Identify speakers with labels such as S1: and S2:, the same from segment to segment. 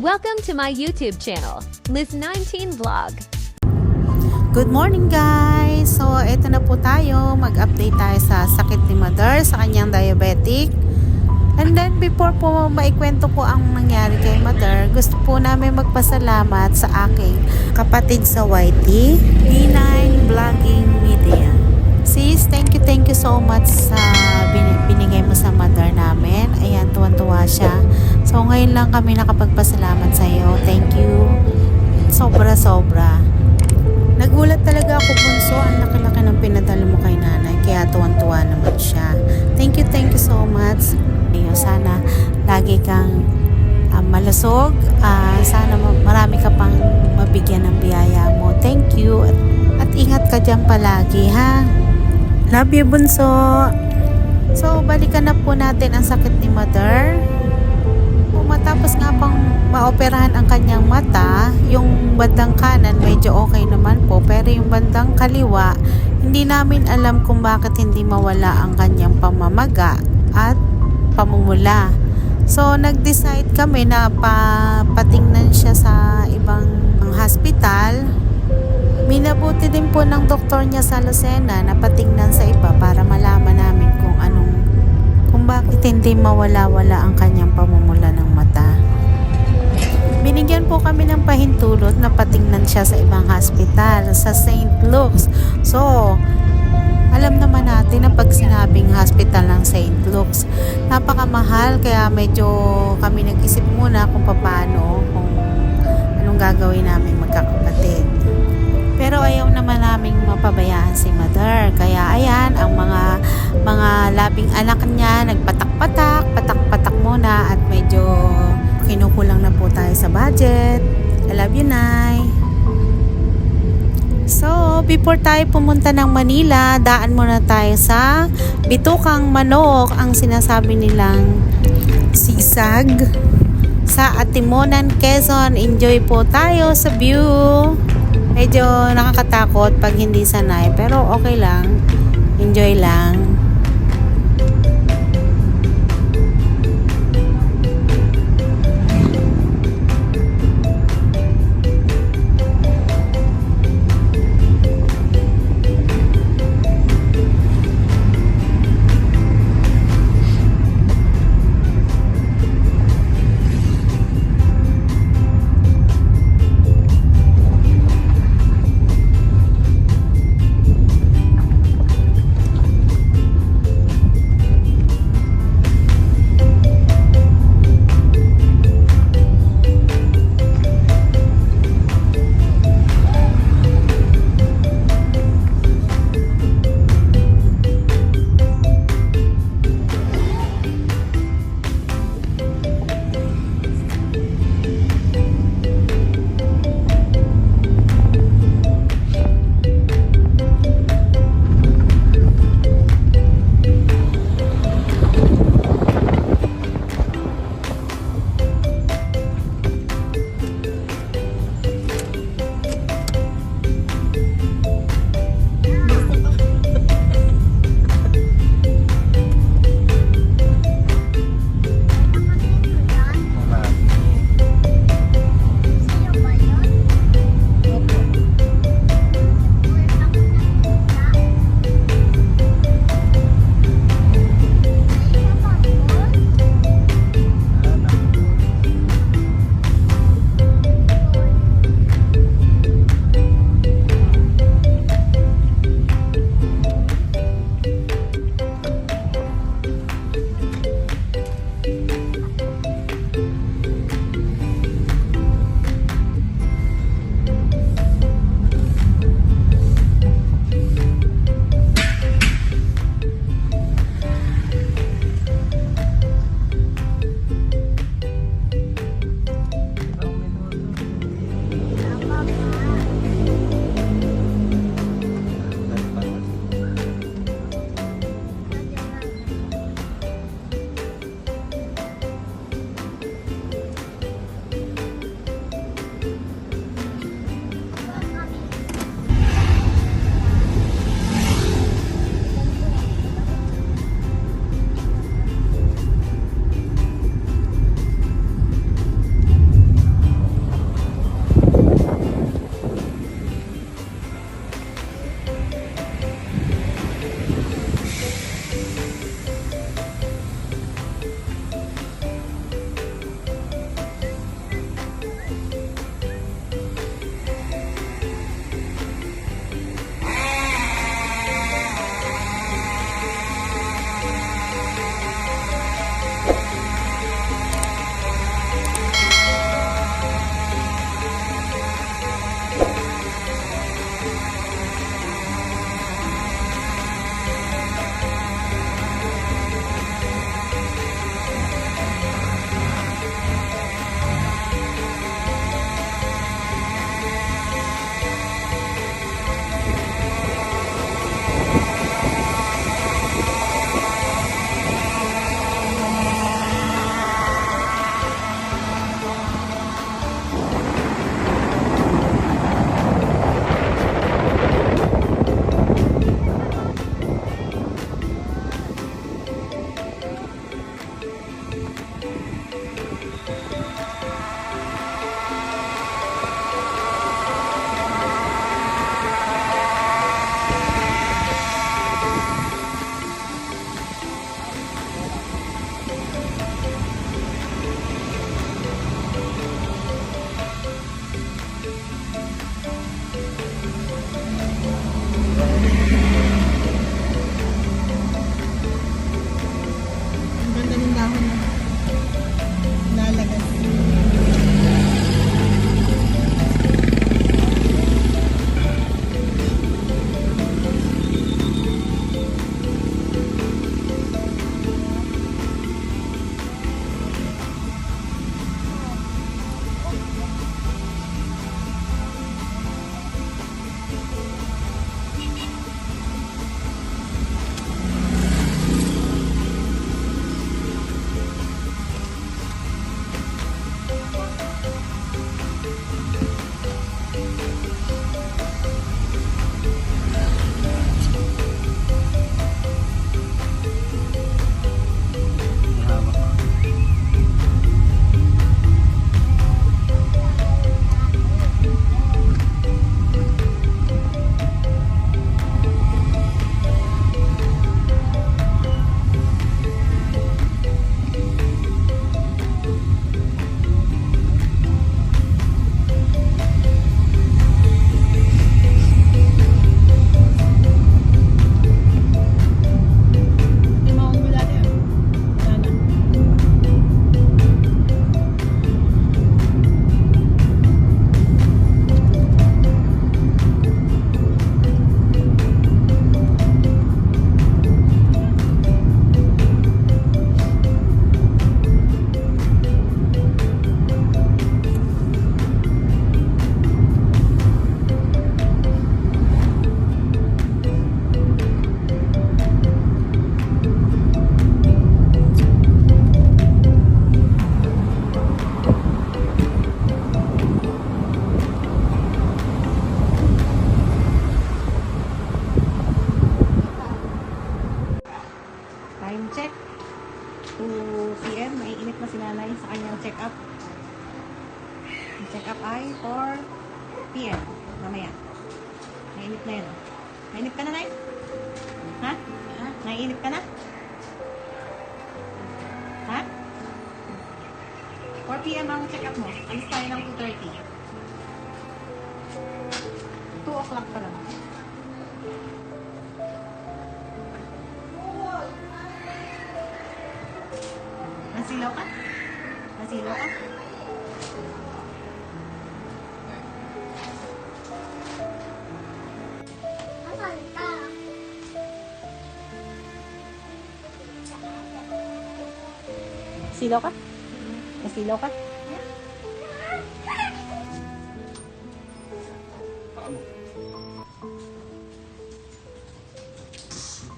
S1: Welcome to my YouTube channel, Liz19 Vlog.
S2: Good morning guys! So, eto na po tayo. Mag-update tayo sa sakit ni Mother, sa kanyang diabetic. And then, before po maikwento ko ang nangyari kay Mother, gusto po namin magpasalamat sa aking kapatid sa YT, B9 Vlogging Media. Sis, thank you so much sa binigay mo sa Mother namin. Ayan, tuwan-tuwa siya. So, ngayon lang kami nakapagpasalamat sa iyo. Thank you. Sobra-sobra. Nagulat talaga ako, Bunso. Ang laki-laki ng pinadala mo kay nanay. Kaya tuwan-tuwa naman siya. Thank you so much. Ayun, sana lagi kang malusog. Sana marami ka pang mabigyan ng biyaya mo. Thank you. At ingat ka dyan palagi, ha? Love you, Bunso. So, balikan na po natin ang sakit ni Mother. Matapos nga pang maoperahan ang kanyang mata, yung bandang kanan medyo okay naman po, pero yung bandang kaliwa, hindi namin alam kung bakit hindi mawala ang kanyang pamamaga at pamumula. So, nag-decide kami na patingnan siya sa ibang hospital. Minabuti din po ng doktor niya sa Lucena na patingnan sa iba para malaman namin kung bakit hindi mawala-wala ang kanyang pamumula ng mata. Binigyan po kami ng pahintulot na patingnan siya sa ibang hospital, sa St. Luke's. So, alam naman natin na pag sinabing hospital ng St. Luke's, napakamahal, kaya medyo kami nag-isip muna kung anong gagawin namin magkakapatid. Pero ayaw naman naming mapabayaan si Mother. Kaya ayan, ang mga labing anak niya nagpatak-patak muna at medyo kinukulang na po tayo sa budget. I love you, Nay. So, before tayo pumunta ng Manila, daan muna tayo sa Bitukang Manok, ang sinasabi nilang sisag sa Atimonan, Quezon. Enjoy po tayo sa view. Medyo nakakatakot pag hindi sanay, pero okay lang. Enjoy lang.
S3: si nanay sa kanyang check-up. Ang check-up ay 4 p.m. mamaya. Nainip na yan. Nainip ka na, Nay? Ha? Nainip ka na? Ha? 4 p.m. ang check-up mo. Alis tayo ng 2:30. 2 o'clock pa lang. Nasilaw ka? Nasilaw ka? Nasilaw ka? Nasilaw ka?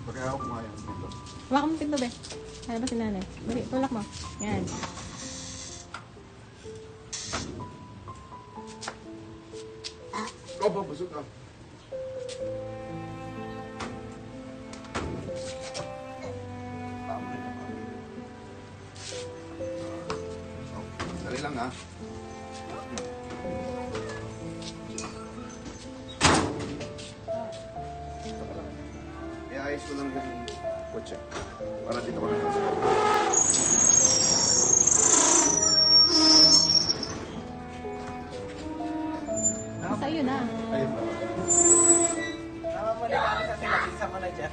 S4: Bakit ako kumain dito?
S3: Hawakan mo pinto, be. Ano ba si nanay? Dali, tulak mo. Yan.
S4: Oh, babusog ka. Tama rin ako. Dali lang ha. I-ayos ko lang yung kotse. Para dito ka na.
S3: Sa iyo na.
S4: Ayun ba?
S5: Namamali ka sa tinapisa mo na dyan.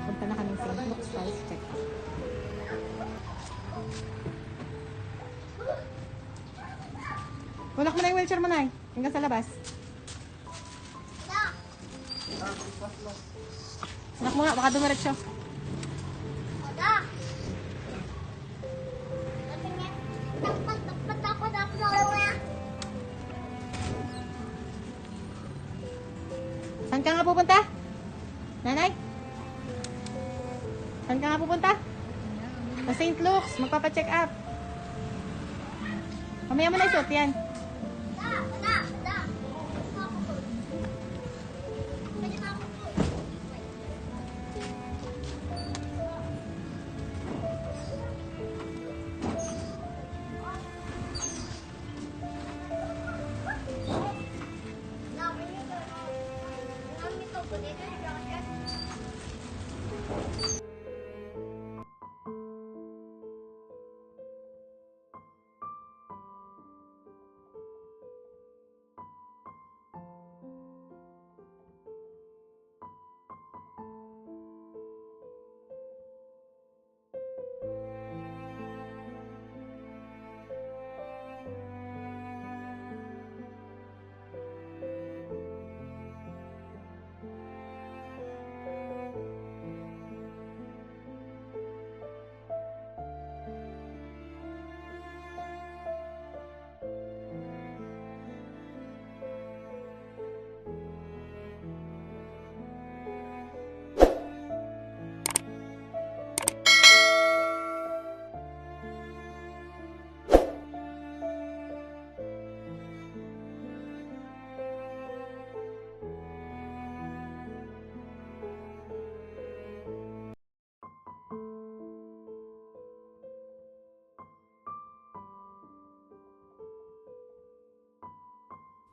S3: Punta na kaming St. Luke's Falls check. Tulak mo na yung wheelchair mo, Nay. Hanggang sa labas. Tulak mo nga, baka dumiretso. Saan ka nga pupunta? Nanay? Saan ka nga pupunta? Sa St. Luke's, magpapacheck up. Mamaya mo na isuot yan.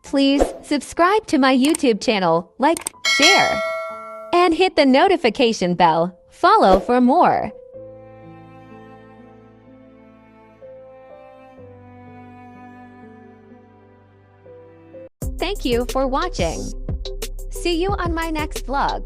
S1: Please subscribe to my YouTube channel, like, share, and hit the notification bell. Follow for more. Thank you for watching. See you on my next vlog.